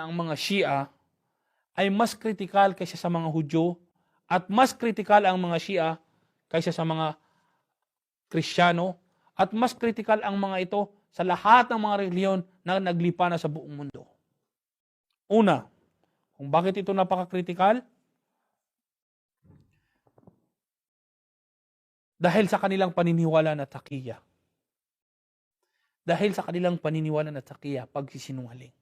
ang mga Shia ay mas kritikal kaysa sa mga Hudyo at mas kritikal ang mga Shia kaysa sa mga Kristiyano at mas kritikal ang mga ito sa lahat ng mga relihiyon na naglipa na sa buong mundo. Una, kung bakit ito napaka-kritikal? Dahil sa kanilang paniniwala na taqiya. Dahil sa kanilang paniniwala na taqiya, pagsisinungaling.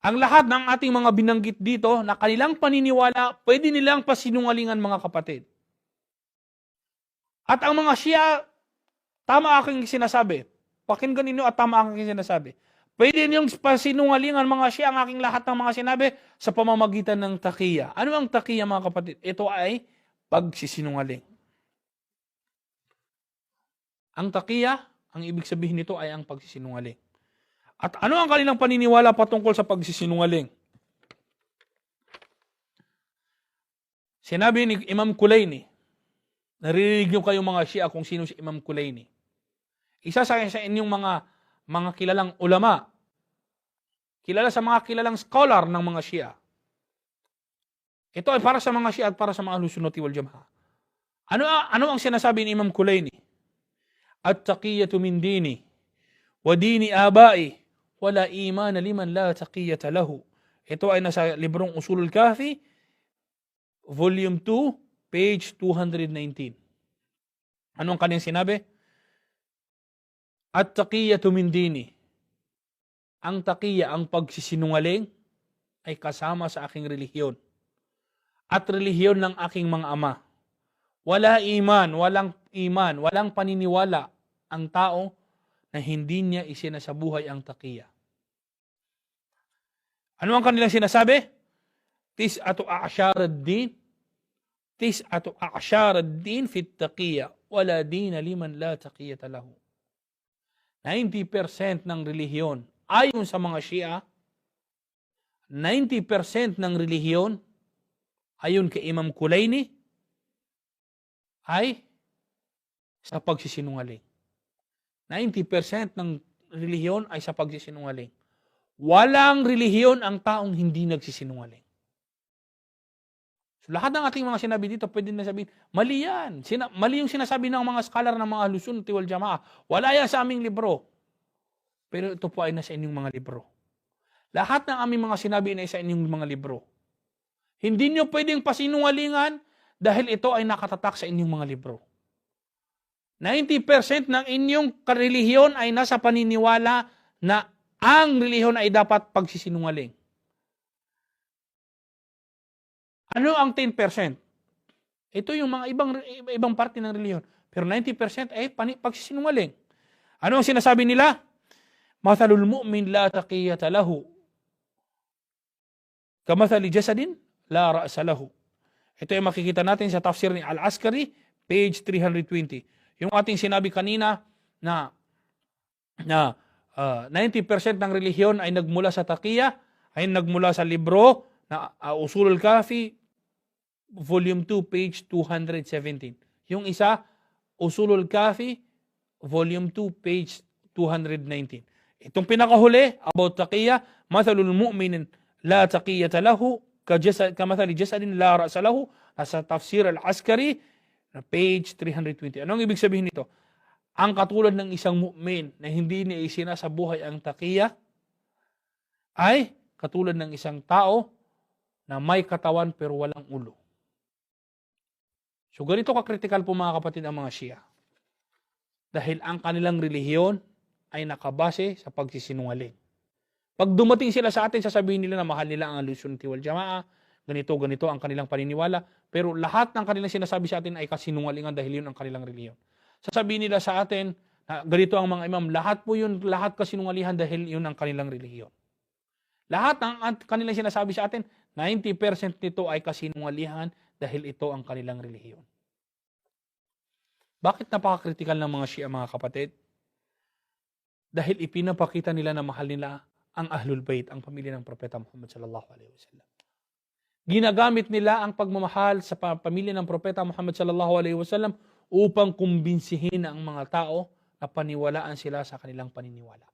Ang lahat ng ating mga binanggit dito na kanilang paniniwala, pwede nilang pasinungalingan mga kapatid. At ang mga Shia, tama aking sinasabi. Pakinggan ninyo at tama aking sinasabi. Pwede niyong pasinungalingan mga Shia ang aking lahat ng mga sinabi sa pamamagitan ng taqiya. Ano ang taqiya mga kapatid? Ito ay pagsisinungaling. Ang taqiya, ang ibig sabihin nito ay ang pagsisinungaling. At ano ang kanilang paniniwala patungkol sa pagsisinungaling? Sinabi ni Imam Kulaini, naririnig niyo kayong mga Shia kung sino si Imam Kulaini. Isa sa inyong mga kilalang ulama, kilala sa mga kilalang scholar ng mga Shia. Ito ay para sa mga Shia at para sa mga Ahlus Sunnah wal Jama'ah. Ano ang sinasabi ni Imam Kulaini? At-taqiyatu min dini wa dini abai wala iman liman la taqiyata lahu. Ito ay nasa librong Usulul Kafi, volume 2, page 219. Anong kanyang sinabi? At-taqiyatu min dini. Ang taqiya, ang pagsisinungaling, ay kasama sa aking relihiyon. At relihiyon ng aking mga ama. Walang paniniwala ang tao na hindi niya isinasabuhay ang taqiya. Ano ang kanilang sinasabi? Tis'atu a'syarad-din fit taqiya wala dina liman la taqiyata lahu. 90% ng relihiyon ayon sa mga Shia, 90% ng relihiyon ayon kay Imam Kulaini ay sa pagsisinungaling. 90% ng relihiyon ay sa pagsisinungaling. Walang relihiyon ang taong hindi nagsisinungaling. So, lahat ng ating mga sinabi dito, pwede na sabihin, mali yan. Mali yung sinasabi ng mga scholar ng mga Ahlus Sunnah wal Jama'ah. Wala yan sa aming libro. Pero ito po ay nasa inyong mga libro. Lahat ng aming mga sinabi ay sa inyong mga libro. Hindi nyo pwedeng pasinungalingan dahil ito ay nakatatak sa inyong mga libro. 90% ng inyong karelihiyon ay nasa paniniwala na ang relihiyon ay dapat pagsisinungaling. Ano ang 10%? Ito yung mga ibang parte ng relihiyon. Pero 90% ay pagsisinungaling. Ano ang sinasabi nila? Mathalul mu'min la taqiyata lahu. Kamathali jasadin la ra'sa lahu. Ito ay makikita natin sa tafsir ni Al-Askari, page 320. Yung ating sinabi kanina na 90% ng relihiyon ay nagmula sa taqiya, ay nagmula sa libro na Usulul Kafi, volume 2, page 217. Yung isa, Usulul Kafi, volume 2, page 219. Itong pinakahuli, about taqiya, mathalul mu'minin la taqiyata lahu, kamathali jasadin la ra'sa lahu, sa tafsir Al-Askari, page 320. Anong ibig sabihin nito? Ang katulad ng isang mu'min na hindi niya isinasabuhay ang taqiya ay katulad ng isang tao na may katawan pero walang ulo. So ganito ka-critical po mga kapatid ang mga Shia. Dahil ang kanilang relihiyon ay nakabase sa pagsisinungaling. Pag dumating sila sa atin, sasabihin nila na mahal nila ang Ahlus Sunnah wal Jama'ah, ganito ang kanilang paniniwala, pero lahat ng kanilang sinasabi sa atin ay kasinungalingan dahil yun ang kanilang relihiyon. Sasabihin nila sa atin na ganito ang mga imam, lahat kasinungalihan dahil yun ang kanilang relihiyon. Lahat ng kanilang sinasabi sa atin, 90% nito ay kasinungalihan dahil ito ang kanilang relihiyon. Bakit napaka-critical ng mga Shia mga kapatid? Dahil ipinapakita nila na mahal nila ang Ahlul Bayt, ang pamilya ng Propeta Muhammad sallallahu alaihi wasallam. Ginagamit nila ang pagmamahal sa pamilya ng Propeta Muhammad sallallahu alaihi wasallam upang kumbinsihin ang mga tao na paniwalaan sila sa kanilang paniniwala.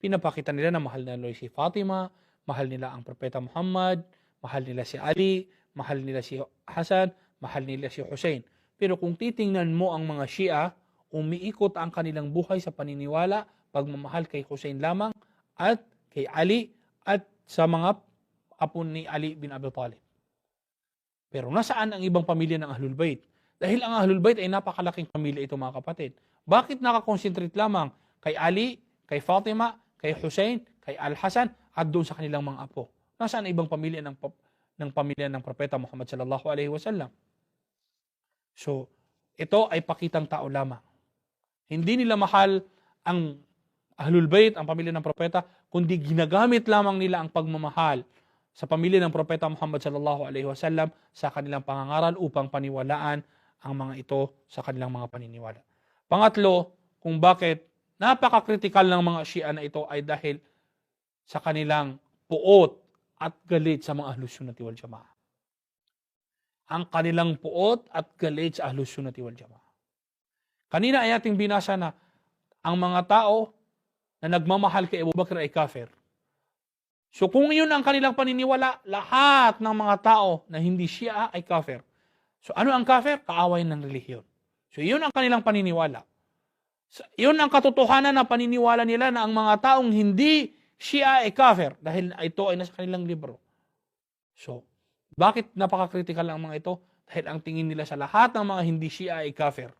pinapakita nila na mahal nila si Fatima, mahal nila ang Propeta Muhammad, mahal nila si Ali, mahal nila si Hasan, mahal nila si Hussein. Pero kung titingnan mo ang mga Shia, umiikot ang kanilang buhay sa paniniwala, pagmamahal kay Hussein lamang at kay Ali at sa mga apo ni Ali bin Abi Talib. Pero nasaan ang ibang pamilya ng Ahlul Bayt? Dahil ang Ahlul Bayt ay napakalaking pamilya ito mga kapatid. Bakit nakakonsentrate lamang kay Ali, kay Fatima, kay Hussein, kay Al-Hasan at doon sa kanilang mga apo? Nasaan ang ibang pamilya ng pamilya ng Propeta Muhammad sallallahu alaihi wasallam? So, ito ay pakitang tao lamang. Hindi nila mahal ang Ahlul Bayt, ang pamilya ng Propeta, kundi ginagamit lamang nila ang pagmamahal sa pamilya ng Propeta Muhammad sallallahu alaihi wasallam sa kanilang pangangaral upang paniwalaan ang mga ito sa kanilang mga paniniwala. Pangatlo, kung bakit napaka-critical ng mga Shia na ito ay dahil sa kanilang puot at galit sa mga Ahlus Sunnati wal Jamaah. Ang kanilang puot at galit sa Ahlus Sunnati wal Jamaah. Kanina ay ating binasa na ang mga tao na nagmamahal kay Abu Bakr ay kafir. So kung yun ang kanilang paniniwala, lahat ng mga tao na hindi Shia ay kafir. So ano ang kafir? Kaaway ng relihiyon. So yun ang kanilang paniniwala. So, yun ang katotohanan na paniniwala nila na ang mga taong hindi Shia ay kafir dahil ito ay nasa kanilang libro. So, bakit napaka-critical ang mga ito? Dahil ang tingin nila sa lahat ng mga hindi Shia ay kafir.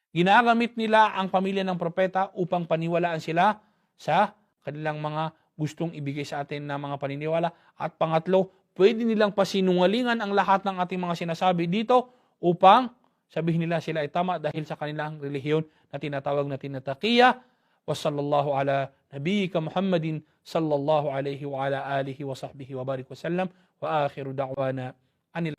Ginagamit nila ang pamilya ng propeta upang paniwalaan sila sa kanilang mga gustong ibigay sa atin na mga paniniwala. At pangatlo, pwede nilang pasinungalingan ang lahat ng ating mga sinasabi dito upang sabihin nila sila ay tama dahil sa kanilang relihiyon na tinatawag natin na taqiyya. Wa sallallahu ala nabiyyika Muhammadin sallallahu alaihi wa ala alihi wa sahbihi wa barik wa sallam wa akhiru da'wana anil